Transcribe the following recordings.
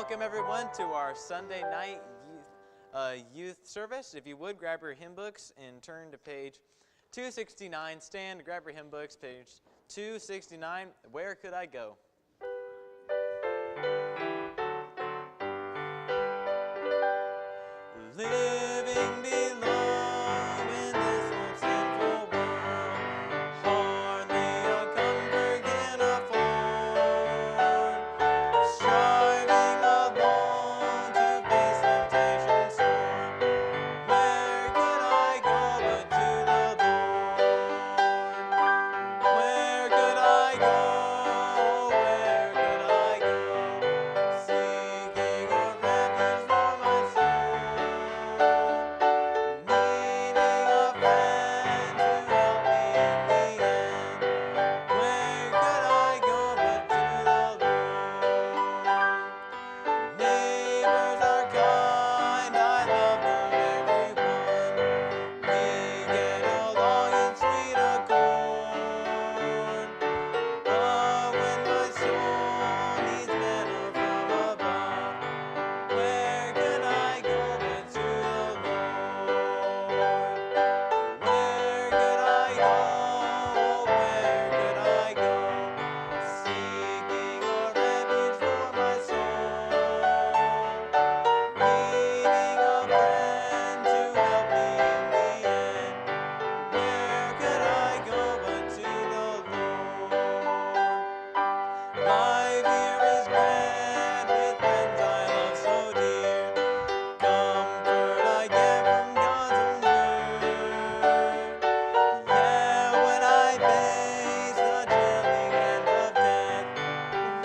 welcome everyone to our Sunday night youth service. If you would, grab your hymn books and turn to page 269. Stand, grab your hymn books, page 269. Where could I go? Living below in this old sinful world, hardly a comfort can afford. Striving alone to face temptation's storm, where could I go but to the Lord? Where could I go? Where could I go? Seeking a refuge for my soul, needing a friend to help me in the end. Where could I go but to the Lord? Neighbors are kind, I love them everyone. We get along in sweet accord. But when my soul needs manna from above, where can I go but to the Lord? Where could I go? Where could I go? Seeking a refuge for my soul, needing a friend to help me in the end. Where could I go but to the Lord? Life here is grand with friends I love so dear. Comfort I get from God's own word. Yeah, when I face the chilling hand of death,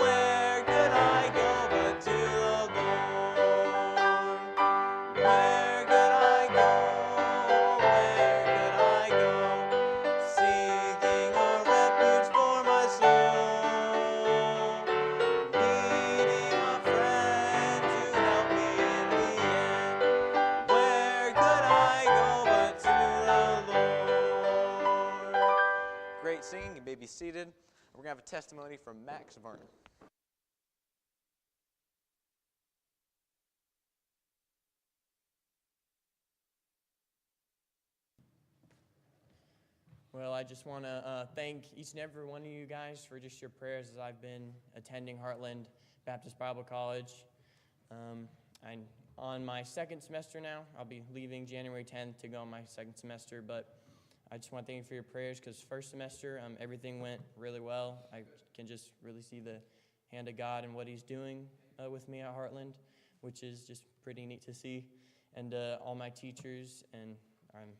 where could I go but to the Lord? Where could I go? Where could I go? Seeking a refuge for my soul, needing a friend to help me in the end. Where could I go but to the Lord? Great singing. You may be seated. We're going to have a testimony from Max Vernon. Well, I just want to thank each and every one of you guys for just your prayers as I've been attending Heartland Baptist Bible College. I'm on my second semester now. I'll be leaving January 10th to go on my second semester, but I just want to thank you for your prayers because first semester, everything went really well. I can just really see the hand of God and what He's doing with me at Heartland, which is just pretty neat to see. And all my teachers and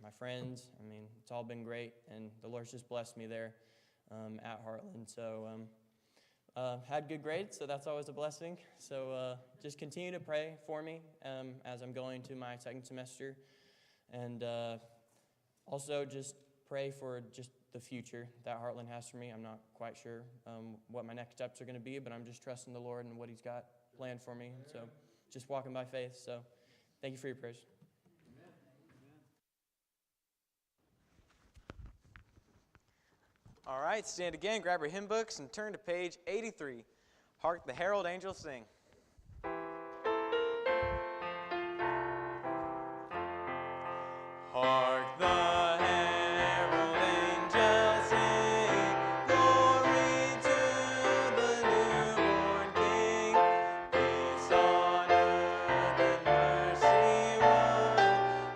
my friends, it's all been great, and the Lord's just blessed me there at Heartland. So had good grades, so that's always a blessing. So just continue to pray for me as I'm going to my second semester. And also just pray for just the future that Heartland has for me. I'm not quite sure what my next steps are going to be, but I'm just trusting the Lord and what He's got planned for me. So just walking by faith. So thank you for your prayers. All right, stand again, grab your hymn books, and turn to page 83. Hark the herald angels sing. Hark the herald angels sing, glory to the newborn King. Peace on earth and mercy won,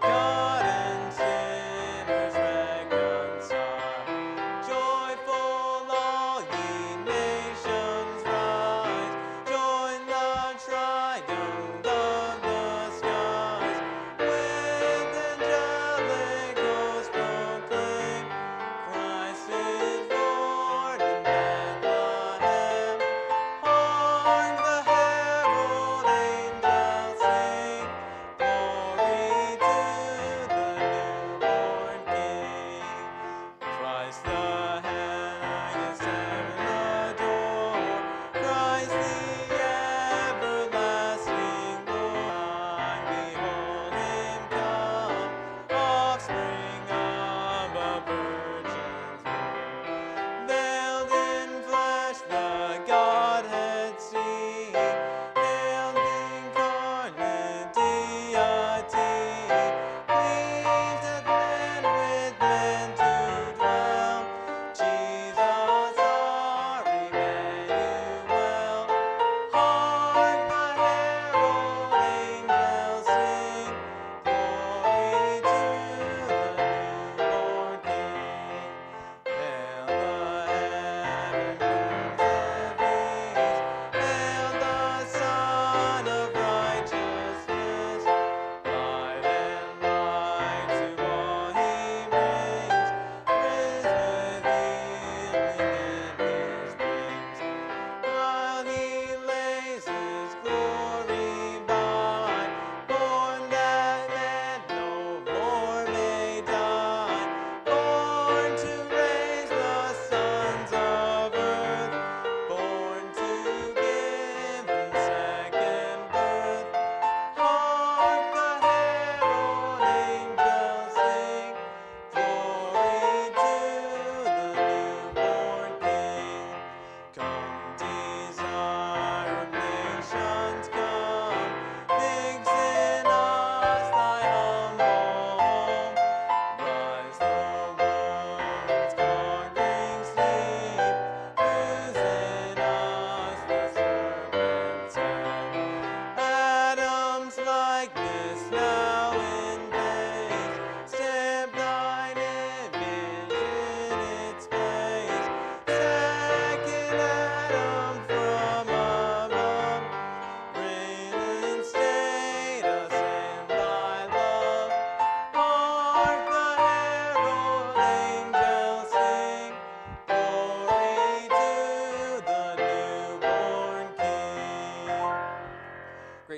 God and sinners reconciled. Joyful all ye nations rise, join the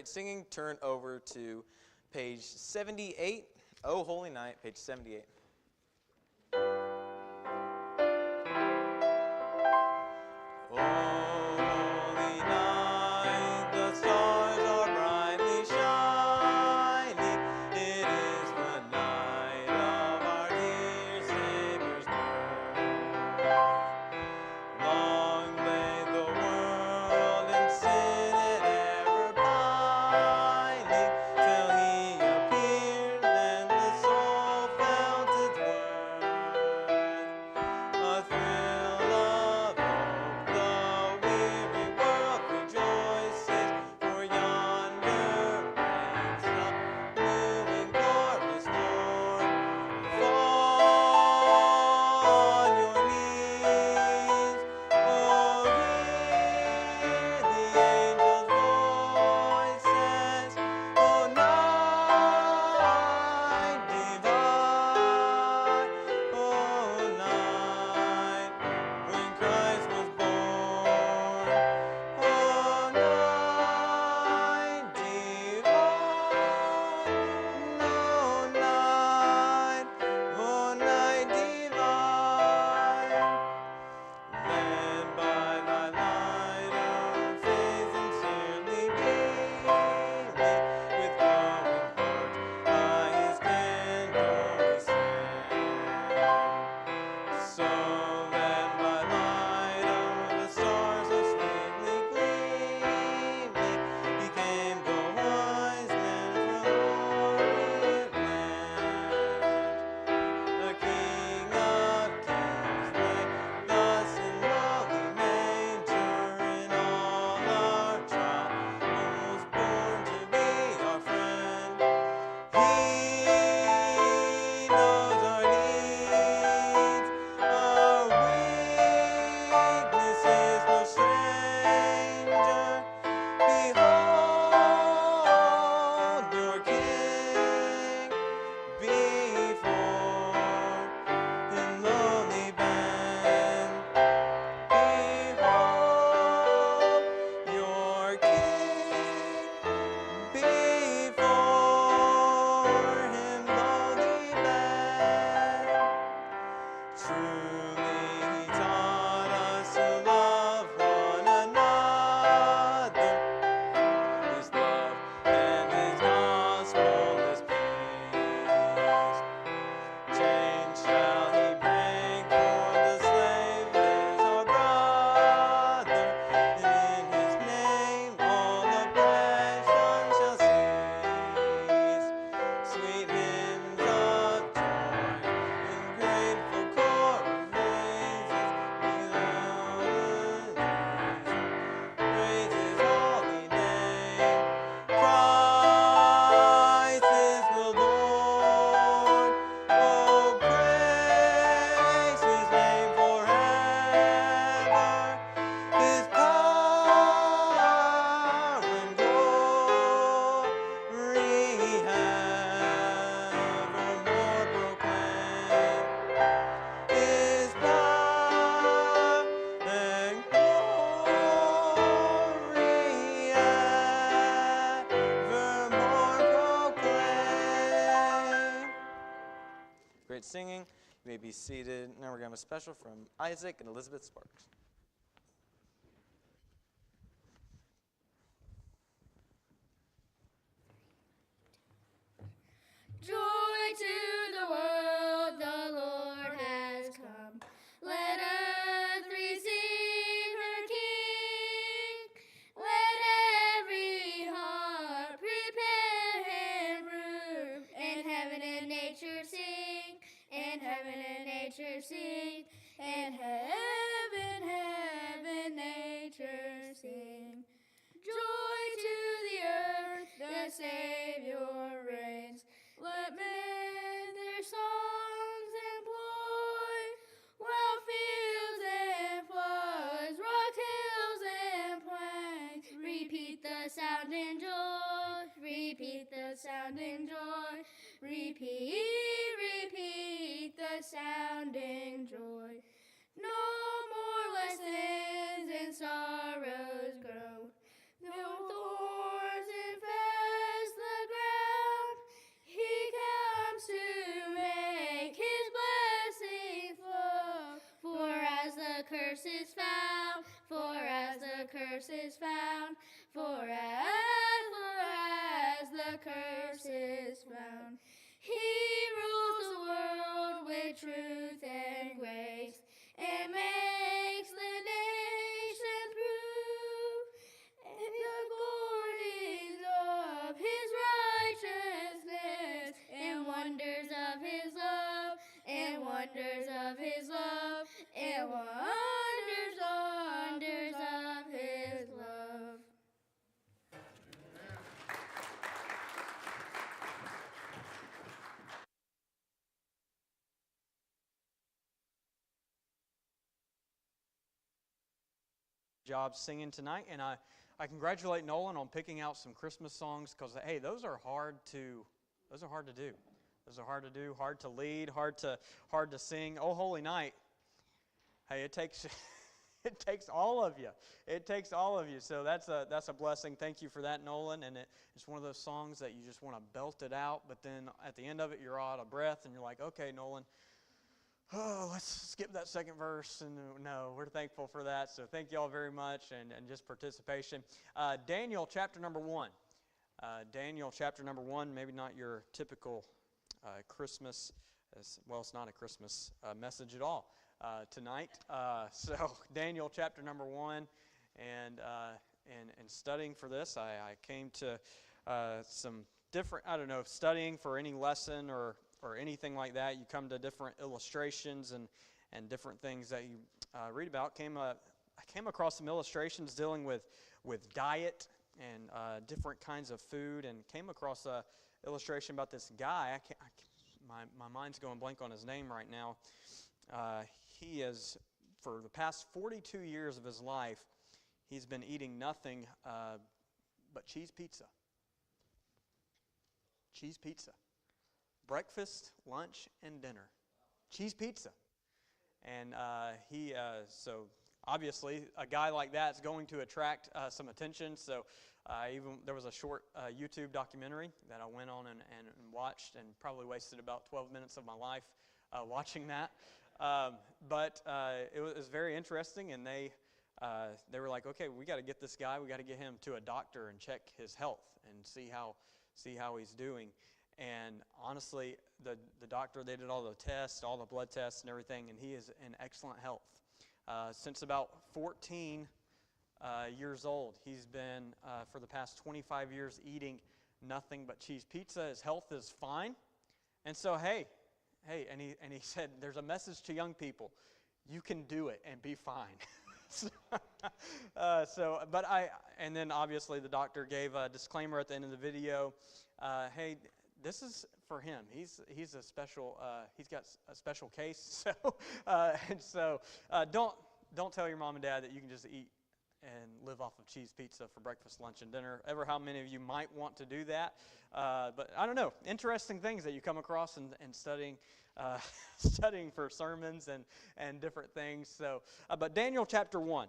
great singing, turn over to page 78. Oh, Holy Night, page 78. Great singing. You may be seated. Now we're going to have a special from Isaac and Elizabeth Sparks. Joy to the world, the Lord has come. Let earth receive her King. Let every heart prepare him room. And heaven and nature sing. And heaven and nature sing. And heaven, nature sing. Joy to the earth, the Savior reigns. Let men their songs employ, while fields and floods, rock hills and plains, repeat the sounding joy, repeat the sounding joy, repeat the sounding joy. No more less sins and sorrows grow, no thorns and curse is found, for as the curse is found, for as the curse is found. He rules the world with truth and grace, and makes the nation prove the glories of his righteousness, and wonders of his love, and wonders of his love, and wonders of his love. Job singing tonight, and I congratulate Nolan on picking out some Christmas songs, because hey, those are hard to do. Those are hard to do, hard to lead, hard to sing. Oh, Holy Night. Hey, it takes it takes all of you. It takes all of you. So that's a blessing. Thank you for that, Nolan. And it's one of those songs that you just want to belt it out, but then at the end of it, you're out of breath, and you're like, okay, Nolan. Oh, let's skip that second verse. And no, we're thankful for that. So thank you all very much, and just participation. Daniel chapter number 1. Daniel chapter number 1, maybe not your typical Christmas, well, it's not a Christmas message at all tonight. So Daniel chapter number 1, and studying for this, I came to some different, I don't know, studying for any lesson or anything like that. You come to different illustrations and different things that you read about. I came across some illustrations dealing with diet and different kinds of food, and came across a illustration about this guy. My mind's going blank on his name right now. He is, for the past 42 years of his life, he's been eating nothing but cheese pizza. Cheese pizza. Breakfast, lunch, and dinner. Cheese pizza. And so obviously a guy like that is going to attract some attention. So even there was a short YouTube documentary that I went on and watched, and probably wasted about 12 minutes of my life watching that. But it was very interesting, and they were like, okay, we got to get this guy, we got to get him to a doctor and check his health and see how he's doing. And honestly, the doctor, they did all the tests, all the blood tests and everything, and he is in excellent health. Since about 14 years old, he's been, for the past 25 years, eating nothing but cheese pizza. His health is fine. And so, hey, and he said, there's a message to young people. You can do it and be fine. And then obviously the doctor gave a disclaimer at the end of the video. Hey, this is for him. He's a special. He's got a special case. So don't tell your mom and dad that you can just eat and live off of cheese pizza for breakfast, lunch, and dinner. Ever how many of you might want to do that? But I don't know. Interesting things that you come across in studying. Studying for sermons and different things. So, but Daniel chapter 1,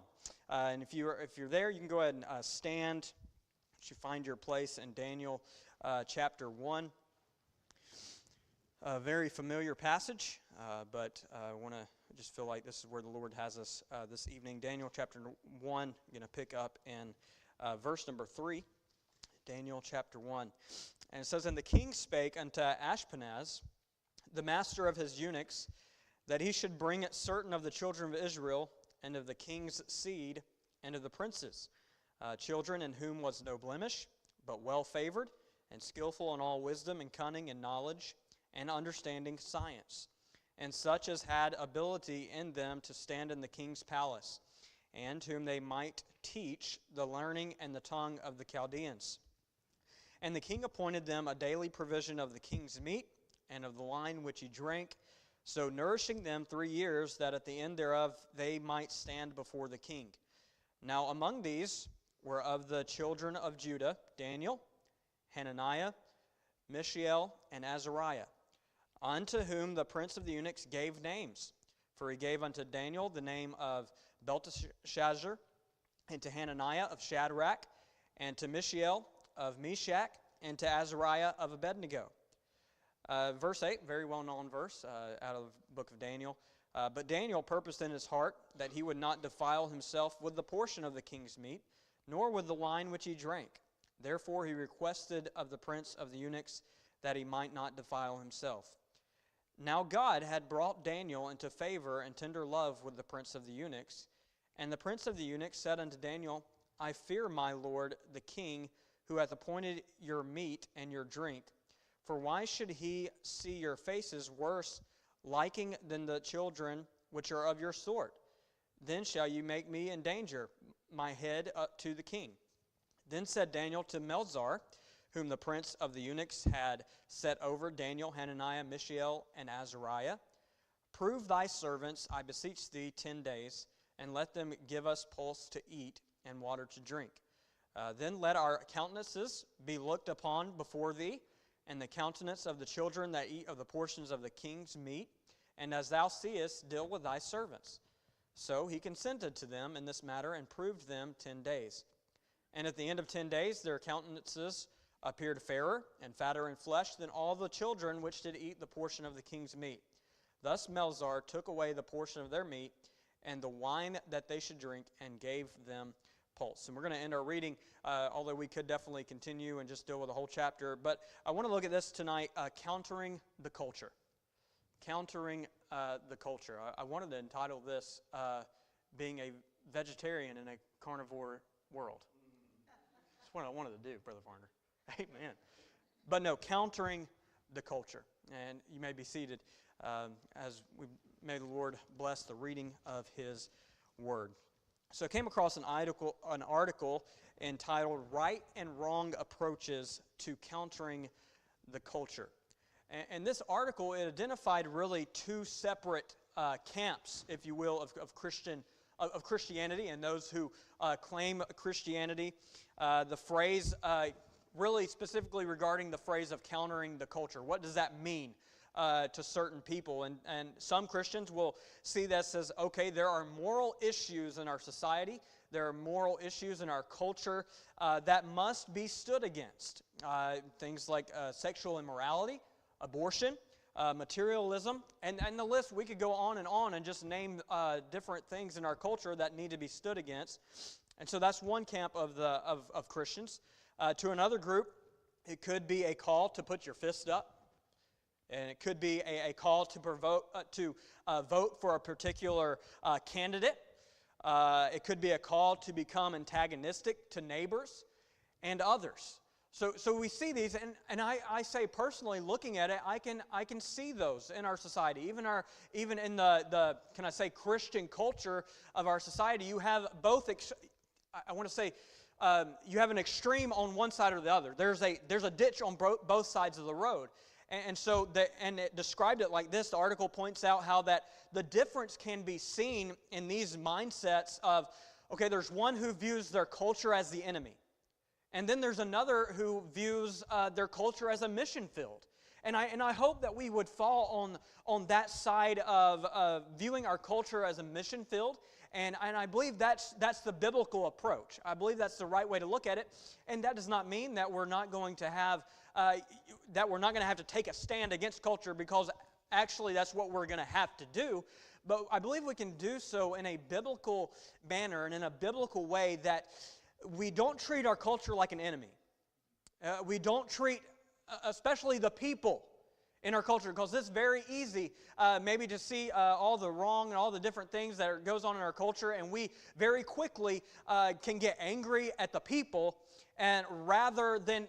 and if you're there, you can go ahead and stand. You find your place in Daniel chapter 1. A very familiar passage, but I want to just feel like this is where the Lord has us this evening. Daniel chapter 1, I'm going to pick up in verse number 3. Daniel chapter 1, and it says, "And the king spake unto Ashpenaz, the master of his eunuchs, that he should bring it certain of the children of Israel, and of the king's seed, and of the princes, children in whom was no blemish, but well favored, and skillful in all wisdom, and cunning, and knowledge, and understanding science, and such as had ability in them to stand in the king's palace, and whom they might teach the learning and the tongue of the Chaldeans. And the king appointed them a daily provision of the king's meat, and of the wine which he drank, so nourishing them 3 years, that at the end thereof they might stand before the king. Now among these were of the children of Judah, Daniel, Hananiah, Mishael, and Azariah, unto whom the prince of the eunuchs gave names. For he gave unto Daniel the name of Belteshazzar, and to Hananiah of Shadrach, and to Mishael of Meshach, and to Azariah of Abednego." Verse 8, very well-known verse out of the book of Daniel. But Daniel purposed in his heart that he would not defile himself with the portion of the king's meat, nor with the wine which he drank. Therefore he requested of the prince of the eunuchs that he might not defile himself. Now God had brought Daniel into favor and tender love with the prince of the eunuchs. And the prince of the eunuchs said unto Daniel, I fear my lord the king, who hath appointed your meat and your drink. For why should he see your faces worse liking than the children which are of your sort? Then shall you make me in danger, my head up to the king. Then said Daniel to Melzar, whom the prince of the eunuchs had set over Daniel, Hananiah, Mishael, and Azariah, prove thy servants, I beseech thee, 10 days, and let them give us pulse to eat and water to drink. Then let our countenances be looked upon before thee, and the countenance of the children that eat of the portions of the king's meat, and as thou seest, deal with thy servants. So he consented to them in this matter, and proved them 10 days. And at the end of 10 days their countenances appeared fairer and fatter in flesh than all the children which did eat the portion of the king's meat. Thus Melzar took away the portion of their meat, and the wine that they should drink, and gave them pulse. And we're going to end our reading, although we could definitely continue and just deal with the whole chapter. But I want to look at this tonight, countering the culture. Countering the culture. I wanted to entitle this, Being a Vegetarian in a Carnivore World. That's what I wanted to do, Brother Varner. Amen. But no, countering the culture. And you may be seated as we may the Lord bless the reading of His Word. So I came across an article entitled Right and Wrong Approaches to Countering the Culture. And this article, it identified really two separate camps, if you will, of Christianity and those who claim Christianity. The phrase, really specifically regarding the phrase of countering the culture. What does that mean to certain people? And some Christians will see this as, okay, there are moral issues in our society, there are moral issues in our culture that must be stood against. Things like sexual immorality, abortion, materialism, and the list, we could go on and just name different things in our culture that need to be stood against. And so that's one camp of Christians. To another group, it could be a call to put your fist up, and it could be a call to vote for a particular candidate. It could be a call to become antagonistic to neighbors and others. So we see these, and I say personally, looking at it, I can see those in our society, even in the can I say Christian culture of our society. You have both. I want to say you have an extreme on one side or the other. There's a ditch on both sides of the road, and so it described it like this. The article points out how that the difference can be seen in these mindsets of, okay, there's one who views their culture as the enemy. And then there's another who views their culture as a mission field. And I hope that we would fall on that side of viewing our culture as a mission field. And I believe that's the biblical approach. I believe that's the right way to look at it. And that does not mean that we're not going to have to take a stand against culture, because actually that's what we're going to have to do. But I believe we can do so in a biblical manner and in a biblical way that we don't treat our culture like an enemy. We don't treat, especially the people in our culture, because it's very easy maybe to see all the wrong and all the different things that goes on in our culture, and we very quickly can get angry at the people, and rather than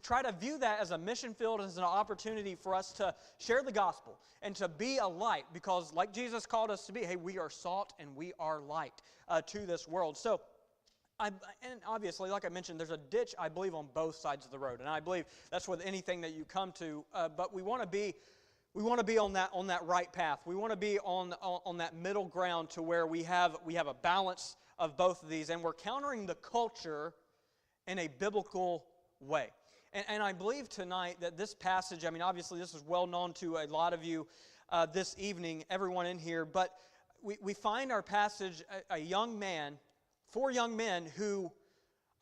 try to view that as a mission field, as an opportunity for us to share the gospel and to be a light, because like Jesus called us to be, hey, we are salt and we are light to this world. So and obviously, like I mentioned, there's a ditch, I believe, on both sides of the road, and I believe that's with anything that you come to. But we want to be on that right path. We want to be on that middle ground to where we have a balance of both of these, and we're countering the culture in a biblical way. And I believe tonight that this passage, I mean, obviously, this is well known to a lot of you this evening, everyone in here. But we find our passage a young man. 4 young men who,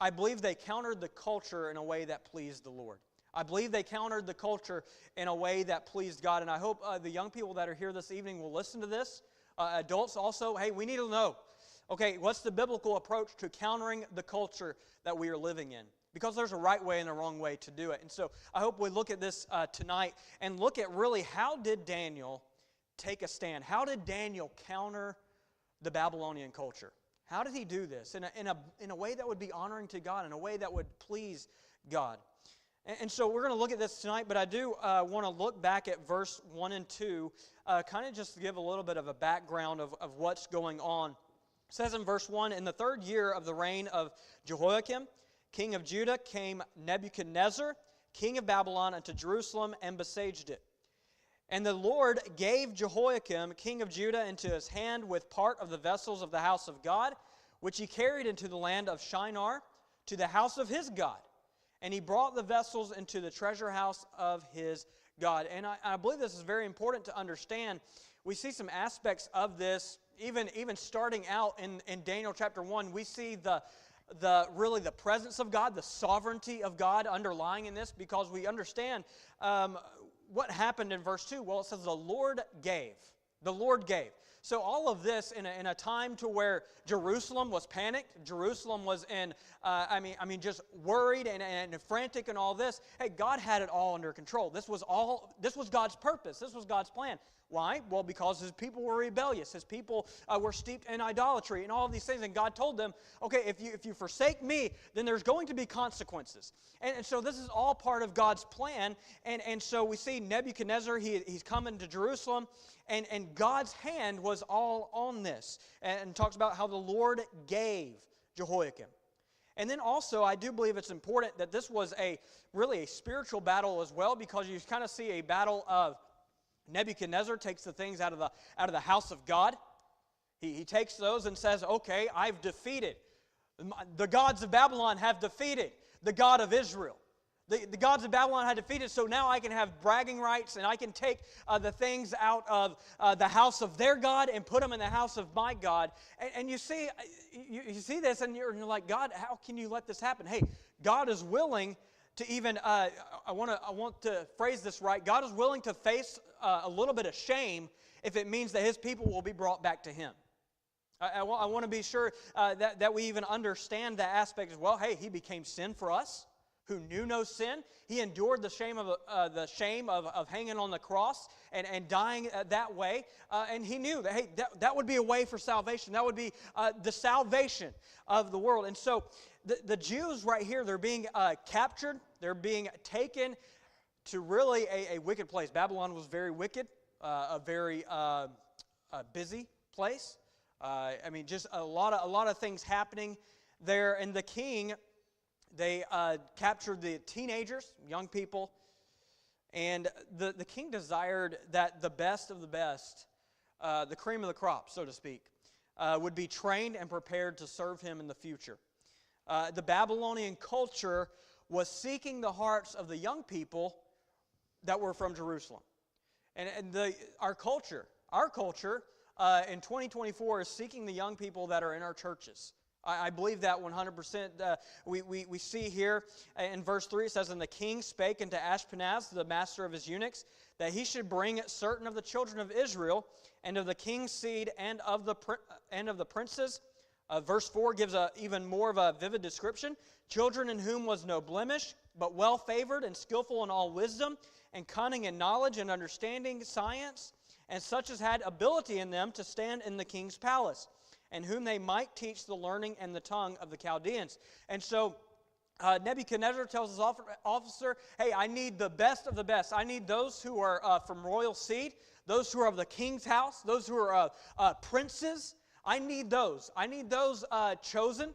I believe they countered the culture in a way that pleased the Lord. I believe they countered the culture in a way that pleased God. And I hope the young people that are here this evening will listen to this, Adults also, hey, we need to know, okay, what's the biblical approach to countering the culture that we are living in? Because there's a right way and a wrong way to do it. And so I hope we look at this tonight and look at really how did Daniel take a stand? How did Daniel counter the Babylonian culture? How did he do this in a way that would be honoring to God, in a way that would please God? And so we're going to look at this tonight, but I do want to look back at verse 1 and 2, kind of just to give a little bit of a background of what's going on. It says in verse 1, in the 3rd year of the reign of Jehoiakim, king of Judah, came Nebuchadnezzar, king of Babylon, unto Jerusalem, and besieged it. And the Lord gave Jehoiakim, king of Judah, into his hand with part of the vessels of the house of God, which he carried into the land of Shinar, to the house of his God. And he brought the vessels into the treasure house of his God. And I believe this is very important to understand. We see some aspects of this, even starting out in Daniel chapter 1, we see really the presence of God, the sovereignty of God underlying in this, because we understand what happened in verse 2. Well, it says the Lord gave. The Lord gave. So all of this in a time to where Jerusalem was panicked, Jerusalem was in, just worried and frantic and all this. Hey, God had it all under control. This was God's purpose. This was God's plan. Why? Well, because His people were rebellious. His people were steeped in idolatry and all of these things. And God told them, okay, if you forsake me, then there's going to be consequences. And so this is all part of God's plan. And so we see Nebuchadnezzar, he's coming to Jerusalem. And God's hand was all on this. And talks about how the Lord gave Jehoiakim. And then also, I do believe it's important that this was really a spiritual battle as well, because you kind of see a battle of Nebuchadnezzar takes the things out of the house of God. He takes those and says, okay, I've defeated. The gods of Babylon have defeated the God of Israel. The gods of Babylon had defeated, so now I can have bragging rights, and I can take the things out of the house of their God and put them in the house of my God. And you see this, and you're like, God, how can you let this happen? Hey, God is willing to even, I want to phrase this right, God is willing to face a little bit of shame if it means that His people will be brought back to Him. I want to be sure that we even understand that aspect as well. Hey, He became sin for us, who knew no sin. He endured the shame of hanging on the cross and dying that way. And He knew that, hey, that would be a way for salvation. That would be the salvation of the world. And so the Jews right here, they're being captured. They're being taken to really a wicked place. Babylon was very wicked, a very busy place. Just a lot of things happening there. And the king, they captured the teenagers, young people, and the king desired that the best of the best, the cream of the crop, so to speak, would be trained and prepared to serve him in the future. The Babylonian culture was seeking the hearts of the young people that were from Jerusalem. And our culture in 2024 is seeking the young people that are in our churches. I believe that 100%. We see here in verse 3, it says, and the king spake unto Ashpenaz, the master of his eunuchs, that he should bring certain of the children of Israel, and of the king's seed, and of the princes. Verse 4 gives even more of a vivid description. Children in whom was no blemish, but well favored and skillful in all wisdom, and cunning in knowledge and understanding science, and such as had ability in them to stand in the king's palace, and whom they might teach the learning and the tongue of the Chaldeans. And so Nebuchadnezzar tells his officer, hey, I need the best of the best. I need those who are from royal seed, those who are of the king's house, those who are princes. I need those. I need those chosen.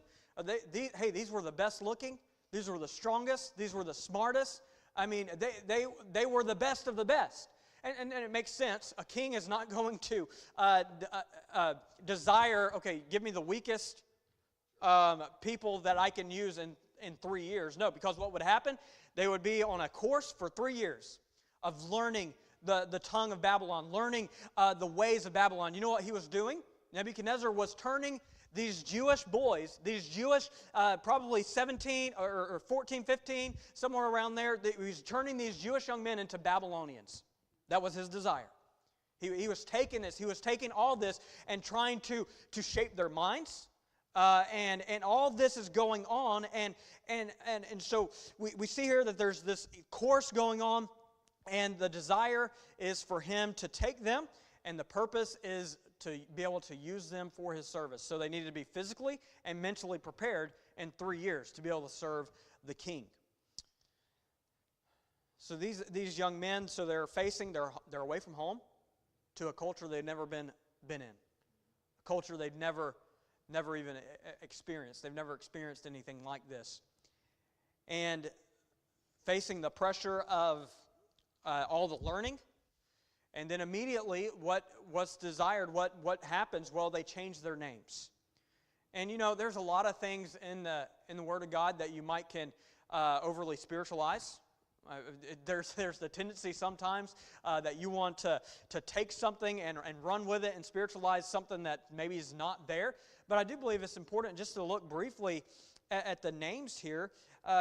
These were the best looking. These were the strongest. These were the smartest. They were the best of the best. And it makes sense. A king is not going to desire, okay, give me the weakest people that I can use in 3 years. No, because what would happen? They would be on a course for 3 years of learning the tongue of Babylon, learning the ways of Babylon. You know what he was doing? Nebuchadnezzar was turning these Jewish boys, these Jewish, probably 17 or 14, 15, somewhere around there, he was turning these Jewish young men into Babylonians. That was his desire. He was taking this, he was taking all this and trying to shape their minds. And all this is going on, and so we see here that there's this course going on, and the desire is for him to take them, and the purpose is to be able to use them for his service. So they needed to be physically and mentally prepared in 3 years to be able to serve the king. So these young men, so they're away from home to a culture they've never been in, a culture they've never even experienced. They've never experienced anything like this. And facing the pressure of all the learning, and then immediately what's desired, what happens? Well, they change their names. And there's a lot of things in the Word of God that you can overly spiritualize. There's the tendency sometimes that you want to take something and run with it and spiritualize something that maybe is not there. But I do believe it's important just to look briefly at the names here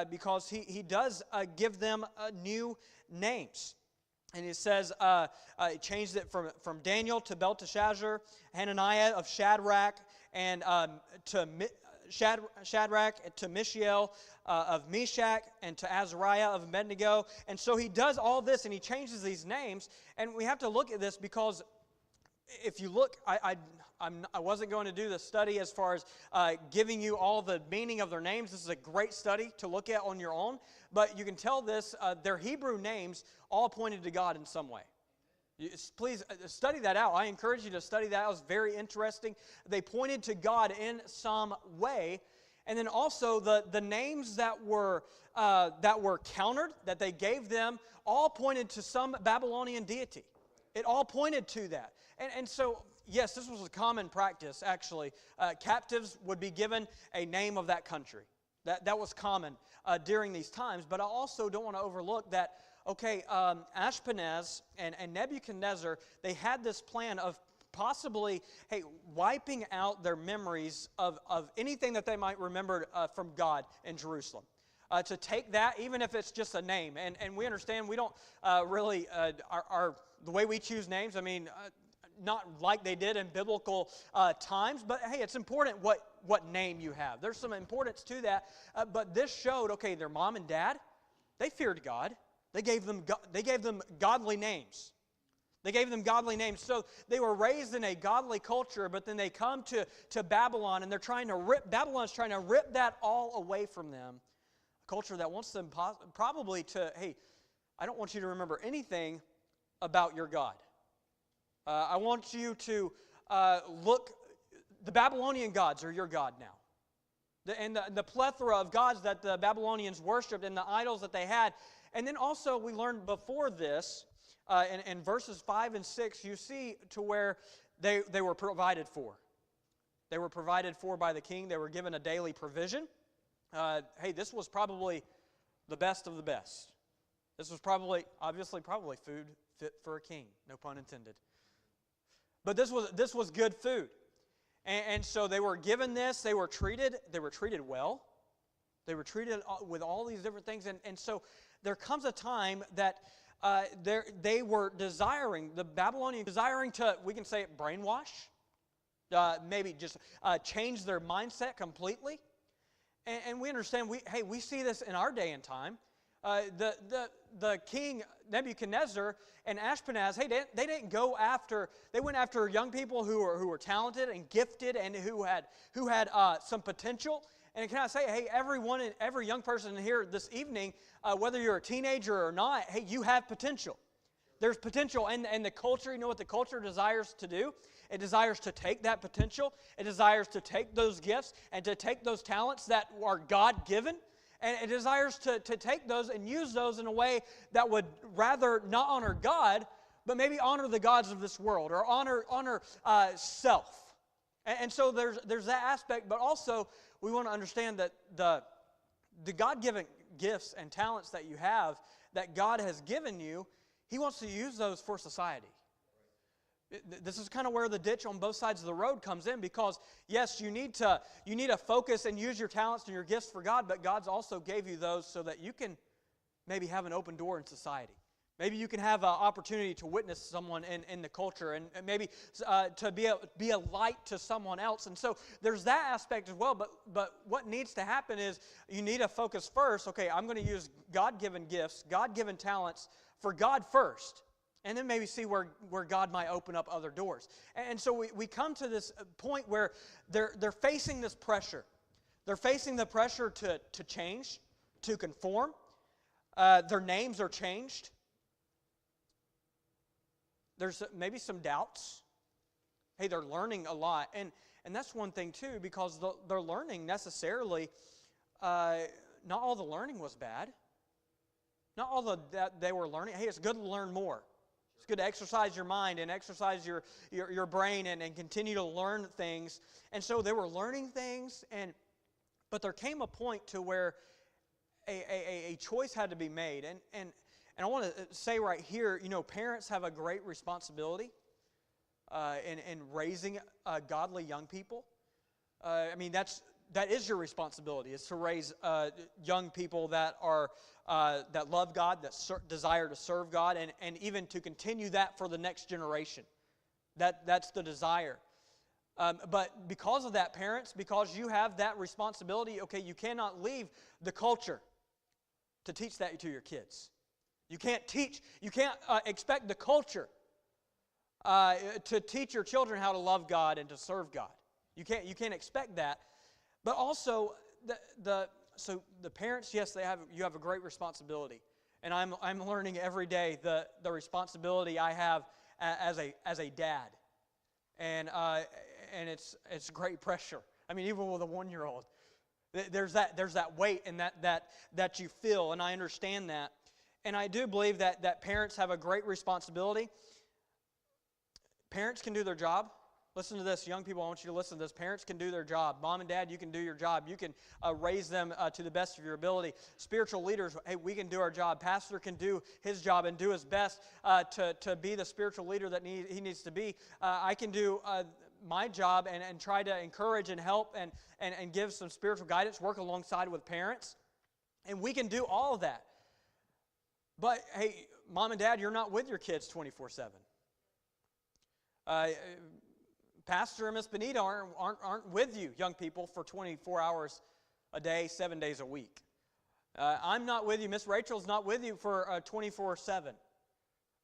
because he does give them new names. And it says, he changed it from Daniel to Belteshazzar, Hananiah of Shadrach, and to Shadrach, to Mishael of Meshach, and to Azariah of Abednego. And so he does all this, and he changes these names. And we have to look at this because if you look, I wasn't going to do the study as far as giving you all the meaning of their names. This is a great study to look at on your own. But you can tell this, their Hebrew names all pointed to God in some way. Please study that out. I encourage you to study that. It was very interesting. They pointed to God in some way. And then also the names that were countered, that they gave them, all pointed to some Babylonian deity. It all pointed to that. And so, yes, this was a common practice, actually. Captives would be given a name of that country. That was common during these times. But I also don't want to overlook that, Ashpenaz and Nebuchadnezzar, they had this plan of possibly, wiping out their memories of anything that they might remember from God in Jerusalem. To take that, even if it's just a name. And we understand we don't really, the way we choose names, not like they did in biblical times, but hey, it's important what name you have. There's some importance to that, but this showed, their mom and dad, they feared God. They gave them godly names. They gave them godly names. So they were raised in a godly culture, but then they come to Babylon, and Babylon's trying to rip that all away from them. A culture that wants them probably to, I don't want you to remember anything about your God. I want you to the Babylonian gods are your God now. And the plethora of gods that the Babylonians worshipped and the idols that they had. And then also we learned before this, in verses 5 and 6, you see to where they were provided for. They were provided for by the king. They were given a daily provision. This was probably the best of the best. This was probably food fit for a king, no pun intended. But this was good food. And so they were given this, they were treated well. They were treated with all these different things. And so there comes a time that they were the Babylonians desiring to, we can say it, brainwash, maybe just change their mindset completely. And we understand, we see this in our day and time. The king Nebuchadnezzar and Ashpenaz, they didn't go after. They went after young people who were talented and gifted and who had some potential. And can I say, every young person here this evening, whether you're a teenager or not, you have potential. There's potential, and the culture. You know what the culture desires to do? It desires to take that potential. It desires to take those gifts and to take those talents that are God-given. And it desires to take those and use those in a way that would rather not honor God, but maybe honor the gods of this world or honor self. And so there's that aspect, but also we want to understand that the God-given gifts and talents that you have, that God has given you, He wants to use those for society. This is kind of where the ditch on both sides of the road comes in, because yes, you need to focus and use your talents and your gifts for God, but God's also gave you those so that you can maybe have an open door in society. Maybe you can have an opportunity to witness someone in the culture, and maybe to be a light to someone else. And so there's that aspect as well. But what needs to happen is you need to focus first. Okay, I'm going to use God-given gifts, God-given talents for God first. And then maybe see where God might open up other doors. And so we come to this point where they're facing this pressure. They're facing the pressure to change, to conform. Their names are changed. There's maybe some doubts. Hey, they're learning a lot. And that's one thing too, because they're learning necessarily, not all the learning was bad. Not all that they were learning. Hey, it's good to learn more. It's good to exercise your mind and exercise your brain and continue to learn things. And so they were learning things, but there came a point to where a choice had to be made. And I want to say right here, parents have a great responsibility in raising godly young people. That is your responsibility, is to raise young people that love God, that desire to serve God, and even to continue that for the next generation. That's the desire. But because of that, parents, because you have that responsibility, okay, you cannot leave the culture to teach that to your kids. You can't expect the culture to teach your children how to love God and to serve God. You can't expect that. But also, so the parents, yes, you have a great responsibility, and I'm learning every day the responsibility I have as a dad, and it's great pressure. I mean, even with a 1-year-old, there's that weight and that you feel, and I understand that, and I do believe that parents have a great responsibility. Parents can do their job. Listen to this, young people, I want you to listen to this. Parents can do their job. Mom and dad, you can do your job. You can raise them to the best of your ability. Spiritual leaders, hey, we can do our job. Pastor can do his job and do his best to be the spiritual leader that he needs to be. I can do my job and try to encourage and help and give some spiritual guidance, work alongside with parents. And we can do all of that. But, hey, mom and dad, you're not with your kids 24/7. Pastor and Miss Benita aren't with you, young people, for 24 hours a day, 7 days a week. I'm not with you. Miss Rachel's not with you for 24/7.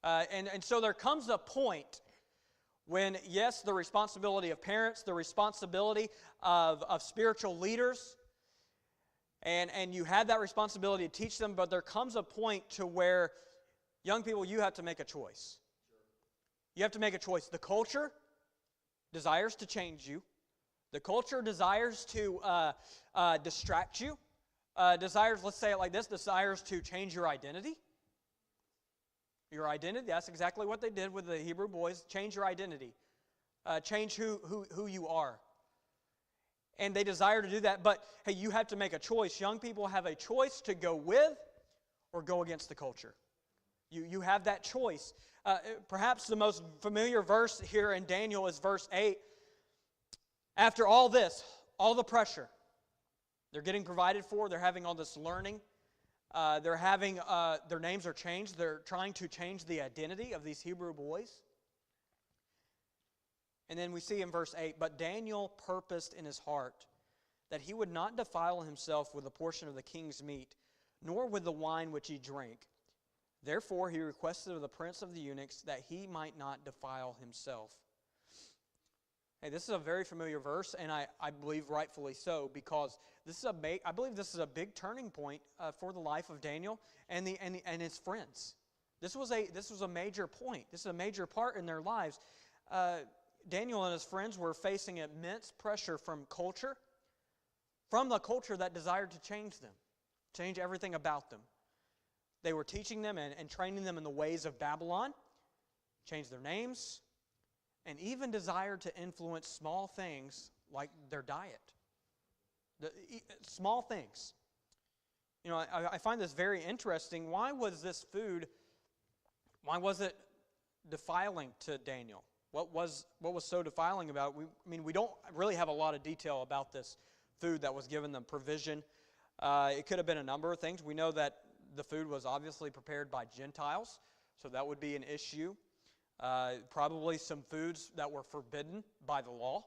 And so there comes a point when, yes, the responsibility of parents, the responsibility of spiritual leaders, and you have that responsibility to teach them, but there comes a point to where, young people, you have to make a choice. You have to make a choice. The culture desires to change you. The culture desires to distract you. Desires, let's say it like this, desires to change your identity. Your identity, that's exactly what they did with the Hebrew boys. Change your identity. Change who you are. And they desire to do that, but hey, you have to make a choice. Young people have a choice to go with or go against the culture. You have that choice. Perhaps the most familiar verse here in Daniel is verse 8. After all this, all the pressure, they're getting provided for, they're having all this learning, they're having, their names are changed, they're trying to change the identity of these Hebrew boys. And then we see in verse 8, but Daniel purposed in his heart that he would not defile himself with a portion of the king's meat, nor with the wine which he drank. Therefore he requested of the prince of the eunuchs that he might not defile himself. Hey, this is a very familiar verse, and I believe rightfully so, because I believe this is a big turning point for the life of Daniel and his friends. This was a major point. This is a major part in their lives. Daniel and his friends were facing immense pressure from the culture that desired to change them, change everything about them. They were teaching them and training them in the ways of Babylon, change their names, and even desired to influence small things like their diet. Small things. You know, I find this very interesting. Why was this food, why was it defiling to Daniel? What was so defiling about it? We don't really have a lot of detail about this food that was given them, provision. It could have been a number of things. We know that the food was obviously prepared by Gentiles. so that would be an issue. Probably some foods that were forbidden by the law.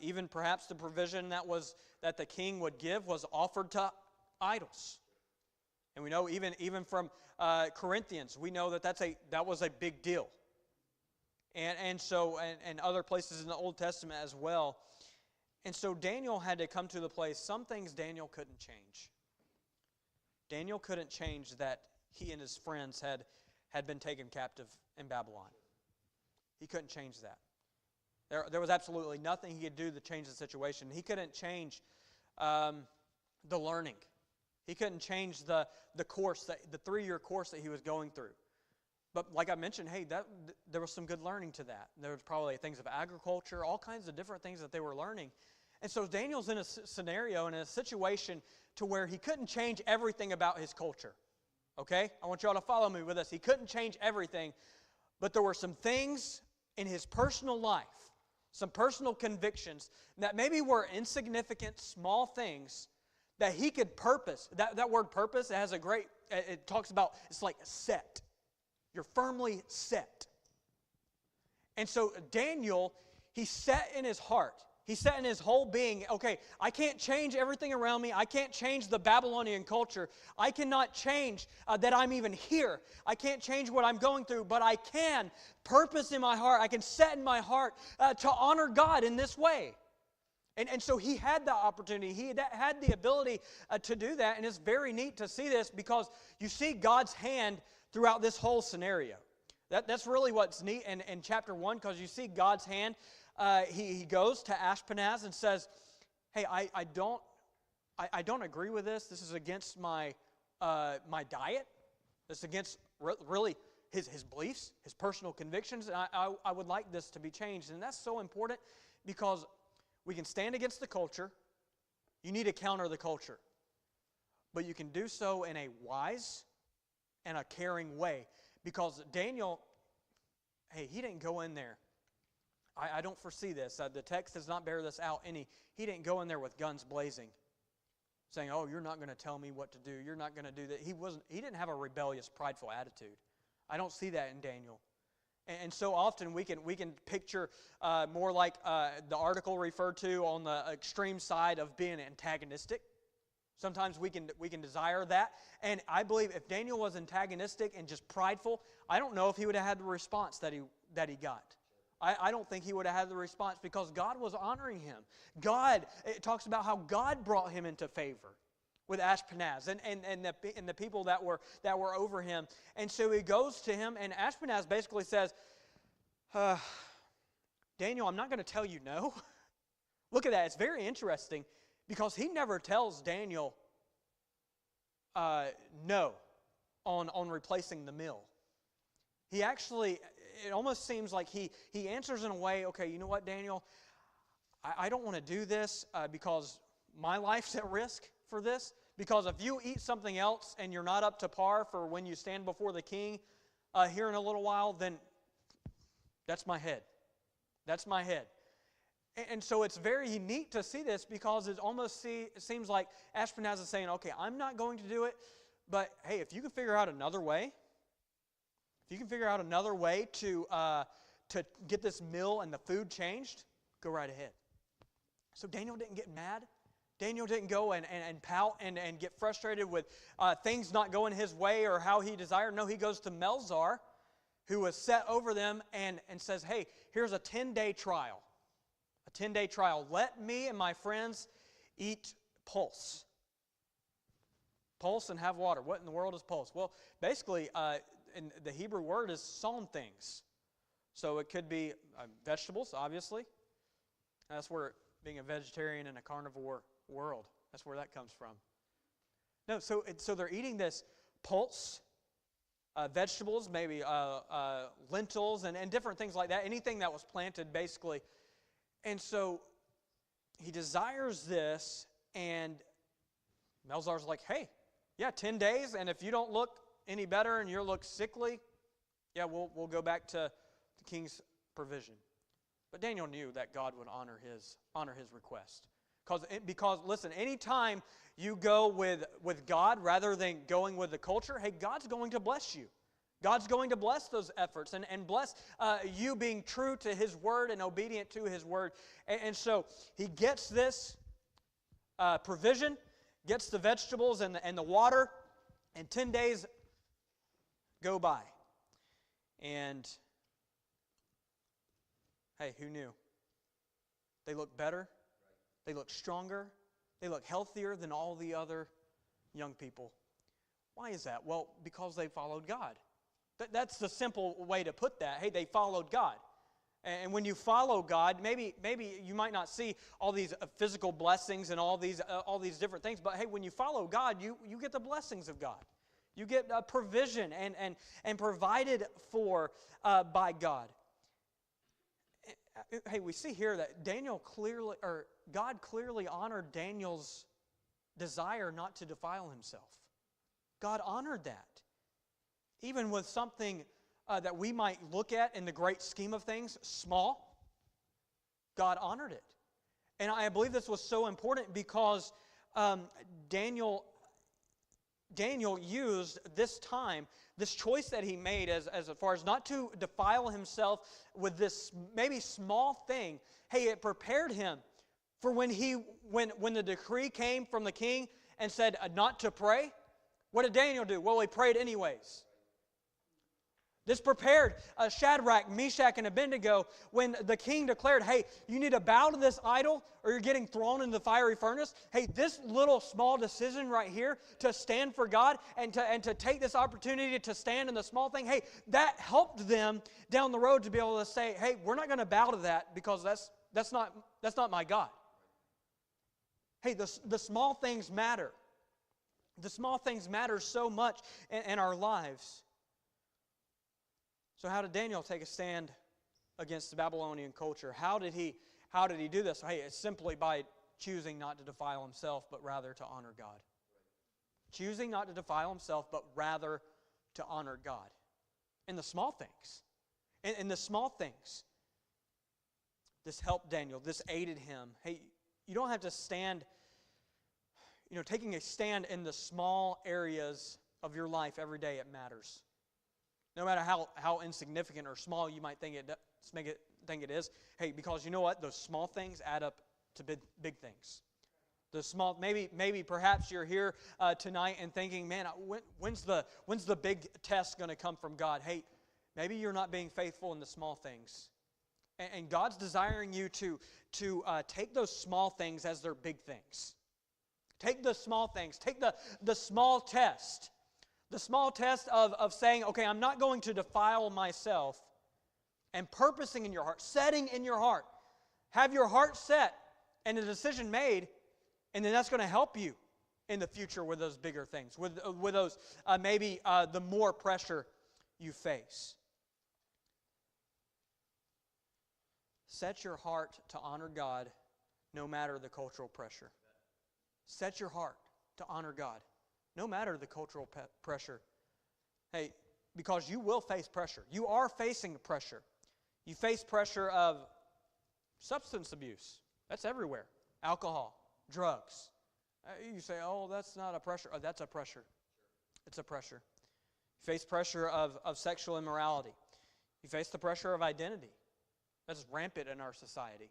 Even perhaps the provision that the king would give was offered to idols. And we know even from Corinthians, we know that was a big deal. And other places in the Old Testament as well. And so Daniel had to come to the place, some things Daniel couldn't change. Daniel couldn't change that he and his friends had been taken captive in Babylon. He couldn't change that. There was absolutely nothing he could do to change the situation. He couldn't change the learning. He couldn't change the course, the 3-year course that he was going through. But like I mentioned, hey, there was some good learning to that. There was probably things of agriculture, all kinds of different things that they were learning. And so Daniel's in a scenario, in a situation to where he couldn't change everything about his culture. Okay? I want you all to follow me with this. He couldn't change everything, but there were some things in his personal life, some personal convictions that maybe were insignificant, small things that he could purpose. That word purpose, it talks about, it's like set. You're firmly set. And so Daniel, he set in his heart. He set in his whole being, okay, I can't change everything around me. I can't change the Babylonian culture. I cannot change that I'm even here. I can't change what I'm going through, but I can purpose in my heart. I can set in my heart to honor God in this way. And so he had the opportunity. He had the ability to do that. And it's very neat to see this because you see God's hand throughout this whole scenario. That's really what's neat in chapter 1, because you see God's hand. He goes to Ashpenaz and says, hey, I don't agree with this. This is against my diet. This is against really his beliefs, his personal convictions. And I would like this to be changed. And that's so important because we can stand against the culture. You need to counter the culture. But you can do so in a wise and a caring way. Because Daniel, hey, he didn't go in there. I don't foresee this. The text does not bear this out any. He didn't go in there with guns blazing, saying, oh, you're not going to tell me what to do. You're not going to do that. He didn't have a rebellious, prideful attitude. I don't see that in Daniel. And so often we can picture more like the article referred to on the extreme side of being antagonistic. Sometimes we can desire that. And I believe if Daniel was antagonistic and just prideful, I don't know if he would have had the response that he got. I don't think he would have had the response because God was honoring him. It talks about how God brought him into favor with Ashpenaz and the people that were over him. And so he goes to him, and Ashpenaz basically says, Daniel, I'm not going to tell you no. Look at that. It's very interesting because he never tells Daniel no on replacing the meal. He actually, it almost seems like he answers in a way, okay, you know what, Daniel, I don't want to do this because my life's at risk for this. Because if you eat something else and you're not up to par for when you stand before the king here in a little while, then that's my head. That's my head. And so it's very neat to see this because it almost seems like Ashpenaz is saying, okay, I'm not going to do it, but hey, if you can figure out another way, to get this meal and the food changed, go right ahead. So Daniel didn't get mad. Daniel didn't go and pout and get frustrated with things not going his way or how he desired. No, he goes to Melzar, who was set over them, and says, hey, here's a 10-day trial. A 10-day trial. Let me and my friends eat pulse. Pulse and have water. What in the world is pulse? Well, basically, and the Hebrew word is sown things. So it could be vegetables, obviously. That's where being a vegetarian in a carnivore world, that's where that comes from. No, so they're eating this pulse, vegetables, maybe lentils and different things like that. Anything that was planted, basically. And so he desires this, and Melzar's like, hey, yeah, 10 days, and if you don't look any better and you look sickly, yeah, we'll go back to the king's provision. But Daniel knew that God would honor his request. Because listen, anytime you go with God rather than going with the culture, hey, God's going to bless you. God's going to bless those efforts and bless you being true to His Word and obedient to His Word. And so He gets this provision, gets the vegetables and the water, and 10 days go by. And, hey, who knew? They look better. They look stronger. They look healthier than all the other young people. Why is that? Well, because they followed God. That's the simple way to put that. Hey, they followed God. And when you follow God, maybe you might not see all these physical blessings and all these different things, but hey, when you follow God, you get the blessings of God. You get provision and provided for by God. Hey, we see here that God clearly honored Daniel's desire not to defile himself. God honored that. Even with something that we might look at in the great scheme of things, small, God honored it. And I believe this was so important because Daniel used this time, this choice that he made as far as not to defile himself with this maybe small thing. Hey, it prepared him for when the decree came from the king and said not to pray. What did Daniel do? Well, he prayed anyways. This prepared Shadrach, Meshach, and Abednego when the king declared, hey, you need to bow to this idol or you're getting thrown into the fiery furnace. Hey, this little small decision right here to stand for God and to take this opportunity to stand in the small thing, hey, that helped them down the road to be able to say, hey, we're not going to bow to that because that's not my God. Hey, the small things matter. The small things matter so much in our lives. So how did Daniel take a stand against the Babylonian culture? How did he do this? Hey, it's simply by choosing not to defile himself, but rather to honor God. Choosing not to defile himself, but rather to honor God. In the small things. In the small things. This helped Daniel. This aided him. Hey, you don't have to stand, taking a stand in the small areas of your life every day, it matters. No matter how insignificant or small you might think it is. Hey, because you know what? Those small things add up to big things. The small, maybe perhaps you're here tonight and thinking, man, when's the big test going to come from God? Hey, maybe you're not being faithful in the small things. And God's desiring you to take those small things as their big things. Take the small things. Take the small test. The small test of saying, okay, I'm not going to defile myself, and purposing in your heart, setting in your heart. Have your heart set and a decision made, and then that's going to help you in the future with those bigger things, with those maybe the more pressure you face. Set your heart to honor God no matter the cultural pressure. Set your heart to honor God no matter the cultural pressure. Hey, because you will face pressure. You are facing pressure. You face pressure of substance abuse. That's everywhere. Alcohol, drugs. You say, oh, that's not a pressure. Oh, that's a pressure. It's a pressure. You face pressure of sexual immorality. You face the pressure of identity. That's rampant in our society.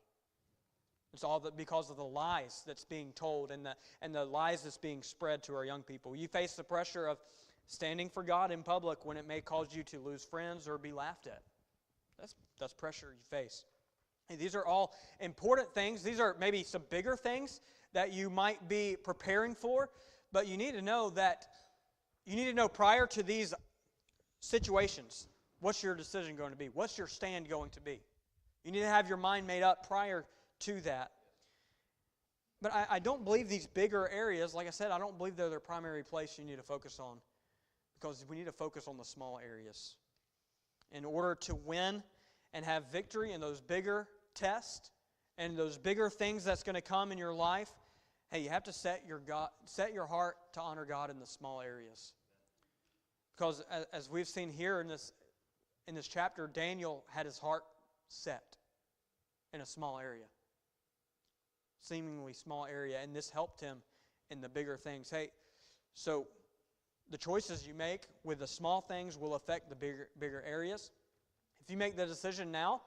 It's all because of the lies that's being told and the lies that's being spread to our young people. You face the pressure of standing for God in public when it may cause you to lose friends or be laughed at. That's pressure you face. And these are all important things. These are maybe some bigger things that you might be preparing for, but you need to know prior to these situations, what's your decision going to be? What's your stand going to be? You need to have your mind made up prior to that. But I don't believe these bigger areas, like I said, I don't believe they're the primary place you need to focus on, because we need to focus on the small areas. In order to win and have victory in those bigger tests and those bigger things that's going to come in your life, hey, you have to set your heart to honor God in the small areas. Because as we've seen here in this chapter, Daniel had his heart set in a small area. Seemingly small area, and this helped him in the bigger things. Hey, so the choices you make with the small things will affect the bigger areas. If you make the decision now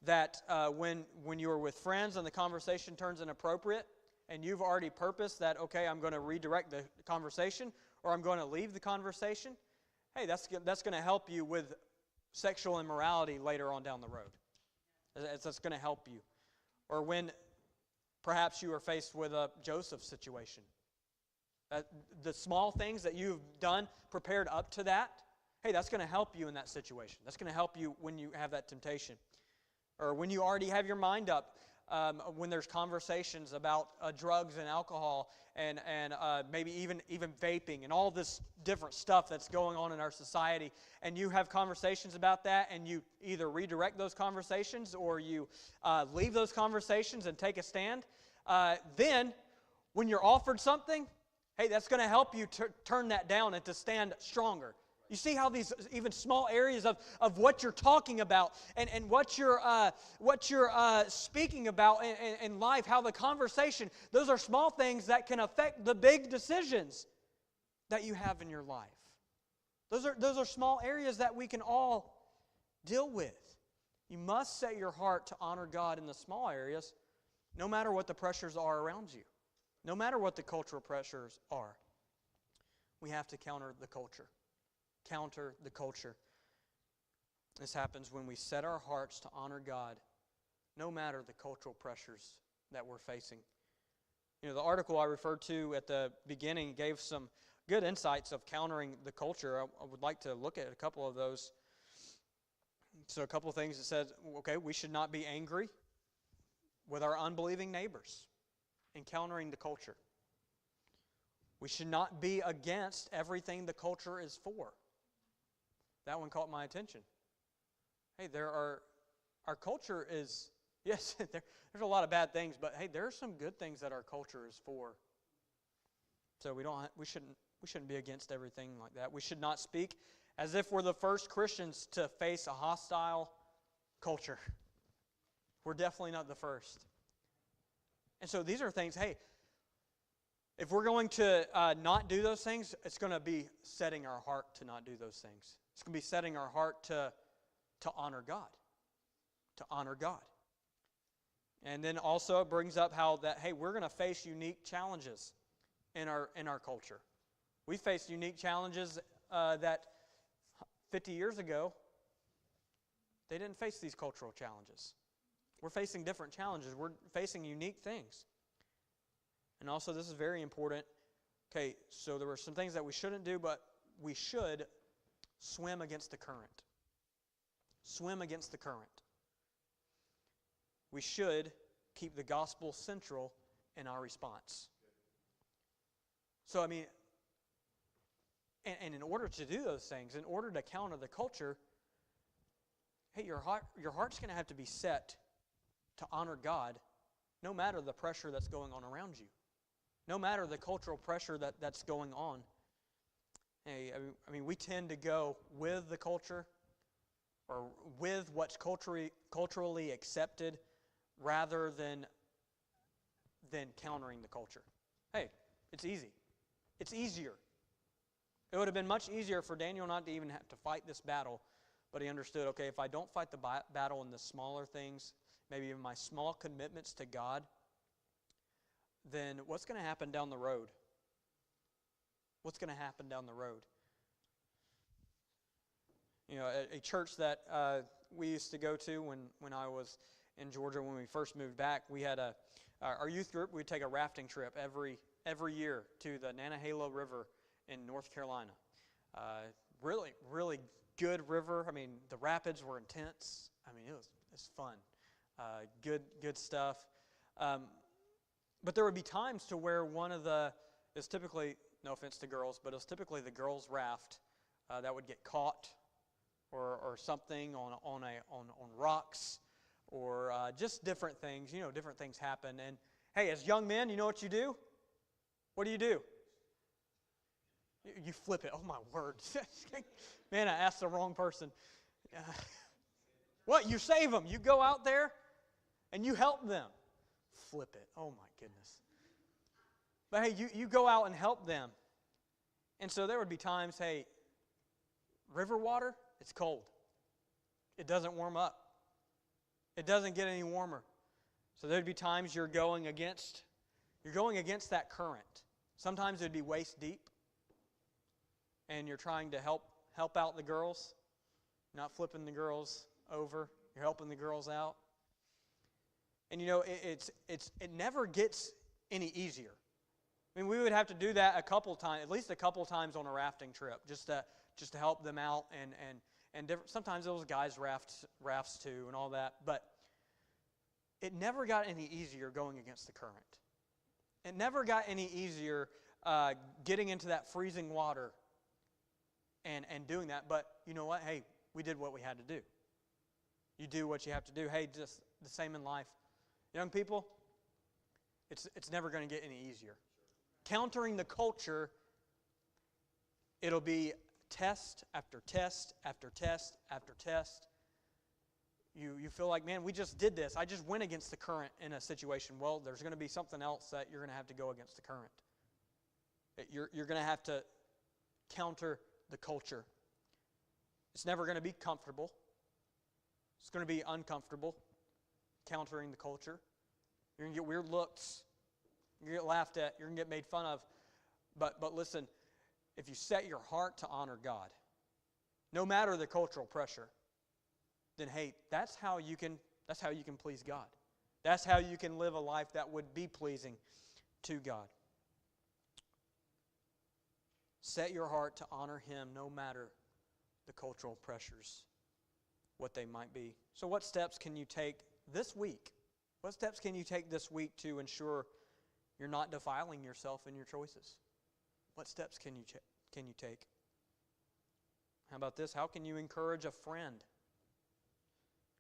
that when you are with friends and the conversation turns inappropriate, and you've already purposed that, okay, I'm going to redirect the conversation or I'm going to leave the conversation, hey, that's going to help you with sexual immorality later on down the road. That's going to help you. Or when perhaps you are faced with a Joseph situation. The small things that you've done, prepared up to that, hey, that's going to help you in that situation. That's going to help you when you have that temptation. Or when you already have your mind up, when there's conversations about drugs and alcohol and maybe even vaping and all this different stuff that's going on in our society, and you have conversations about that, and you either redirect those conversations or you leave those conversations and take a stand, then when you're offered something, hey, that's going to help you turn that down and to stand stronger. You see how these even small areas of what you're talking about and what you're speaking about in life, how the conversation, those are small things that can affect the big decisions that you have in your life. Those are small areas that we can all deal with. You must set your heart to honor God in the small areas, no matter what the pressures are around you. No matter what the cultural pressures are, we have to counter the culture. Counter the culture. This happens when we set our hearts to honor God, no matter the cultural pressures that we're facing. You know, the article I referred to at the beginning gave some good insights of countering the culture. I would like to look at a couple of those. So a couple of things that said, okay, we should not be angry with our unbelieving neighbors. Encountering the culture. We should not be against everything the culture is for. That one caught my attention. Hey, our culture is, yes, there's a lot of bad things, but hey, there are some good things that our culture is for. So we shouldn't be against everything like that. We should not speak as if we're the first Christians to face a hostile culture. We're definitely not the first. And so these are things, hey, if we're going to not do those things, it's going to be setting our heart to not do those things. It's going to be setting our heart to honor God. To honor God. And then also it brings up how that, hey, we're going to face unique challenges in our culture. We faced unique challenges that 50 years ago, they didn't face these cultural challenges. We're facing different challenges. We're facing unique things. And also, this is very important. Okay, so there were some things that we shouldn't do, but we should swim against the current. Swim against the current. We should keep the gospel central in our response. So, I mean, and in order to do those things, in order to counter the culture, hey, your heart's going to have to be set to honor God, no matter the pressure that's going on around you. No matter the cultural pressure that's going on. Hey, I mean, we tend to go with the culture or with what's culturally accepted rather than countering the culture. Hey, it's easy. It's easier. It would have been much easier for Daniel not to even have to fight this battle, but he understood, okay, if I don't fight the battle in the smaller things, maybe even my small commitments to God, then what's going to happen down the road? What's going to happen down the road? You know, a church that we used to go to when I was in Georgia, when we first moved back, we had our youth group, we'd take a rafting trip every year to the Nantahala River in North Carolina. Really, really good river. I mean, the rapids were intense. I mean, it was fun. Good stuff. But there would be times to where it's typically, no offense to girls, but it was typically the girls' raft that would get caught or something on rocks or just different things. You know, different things happen. And hey, as young men, you know what you do? What do? You flip it. Oh, my word. Man, I asked the wrong person. What? You save them. You go out there and you help them. Flip it. Oh, my goodness. But hey, you go out and help them. And so there would be times, hey, river water, it's cold. It doesn't warm up. It doesn't get any warmer. So there'd be times you're going against that current. Sometimes it'd be waist deep, and you're trying to help out the girls, not flipping the girls over. You're helping the girls out. And you know, it never gets any easier. I mean, we would have to do that at least a couple times on a rafting trip, just to help them out, and sometimes those guys rafts too and all that. But it never got any easier going against the current. It never got any easier getting into that freezing water and doing that. But you know what? Hey, we did what we had to do. You do what you have to do. Hey, just the same in life. Young people, it's never going to get any easier. Countering the culture, it'll be test after test after test after test. You feel like, man, we just did this. I just went against the current in a situation. Well, there's going to be something else that you're going to have to go against the current. You're going to have to counter the culture. It's never going to be comfortable. It's going to be uncomfortable, countering the culture. You're going to get weird looks. You're going to get laughed at. You're going to get made fun of. But listen, if you set your heart to honor God, no matter the cultural pressure, then hey, that's how you can please God. That's how you can live a life that would be pleasing to God. Set your heart to honor Him no matter the cultural pressures, what they might be. So what steps can you take this week? What steps can you take this week to ensure you're not defiling yourself in your choices? What steps can you take? How about this? How can you encourage a friend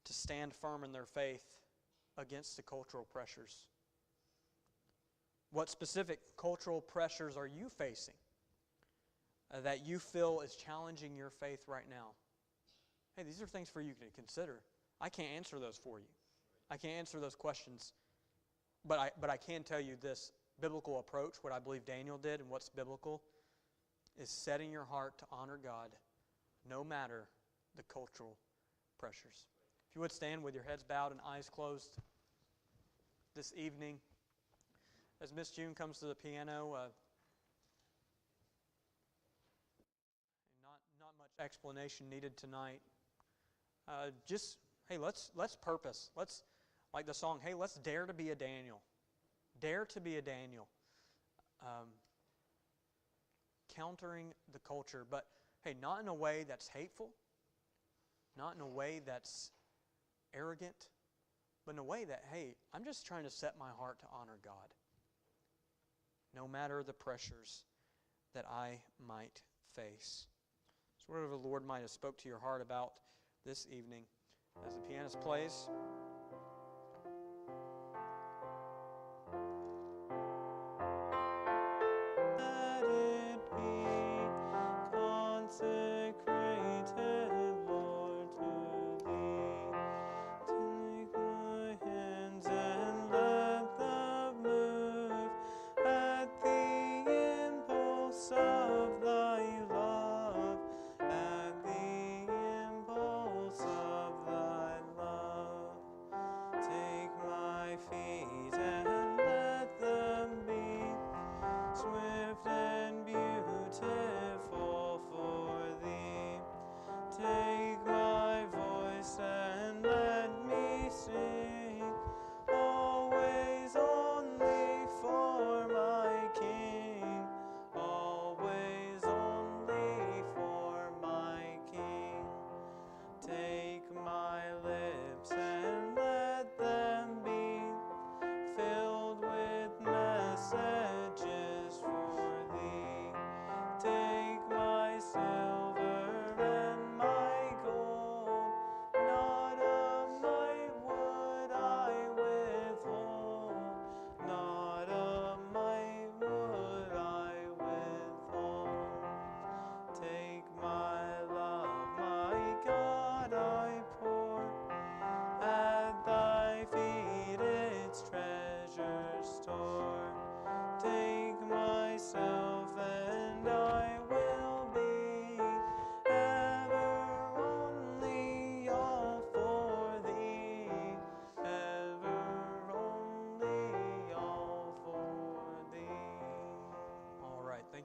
to stand firm in their faith against the cultural pressures? What specific cultural pressures are you facing that you feel is challenging your faith right now? Hey, these are things for you to consider. I can't answer those for you. I can't answer those questions. But I can tell you this biblical approach, what I believe Daniel did and what's biblical, is setting your heart to honor God no matter the cultural pressures. If you would stand with your heads bowed and eyes closed this evening, as Miss June comes to the piano, not much explanation needed tonight. Just hey, let's purpose. Let's, like the song, hey, let's dare to be a Daniel. Dare to be a Daniel. Countering the culture, but hey, not in a way that's hateful, not in a way that's arrogant, but in a way that, hey, I'm just trying to set my heart to honor God, no matter the pressures that I might face. So whatever the Lord might have spoke to your heart about this evening, as the pianist plays. Let it be consecrated, Lord, to Thee. Take my hands and let them move at the impulse of Thy love, at the impulse of Thy love.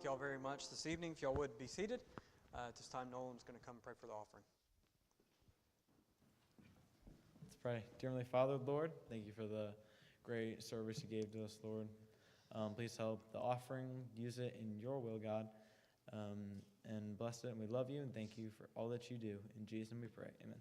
y'all very much this evening. If y'all would be seated. At this time, Nolan's going to come pray for the offering. Let's pray. Dear Heavenly Father, Lord, thank you for the great service you gave to us, Lord. Please help the offering, use it in your will, God, and bless it. And we love you and thank you for all that you do. In Jesus' name we pray. Amen.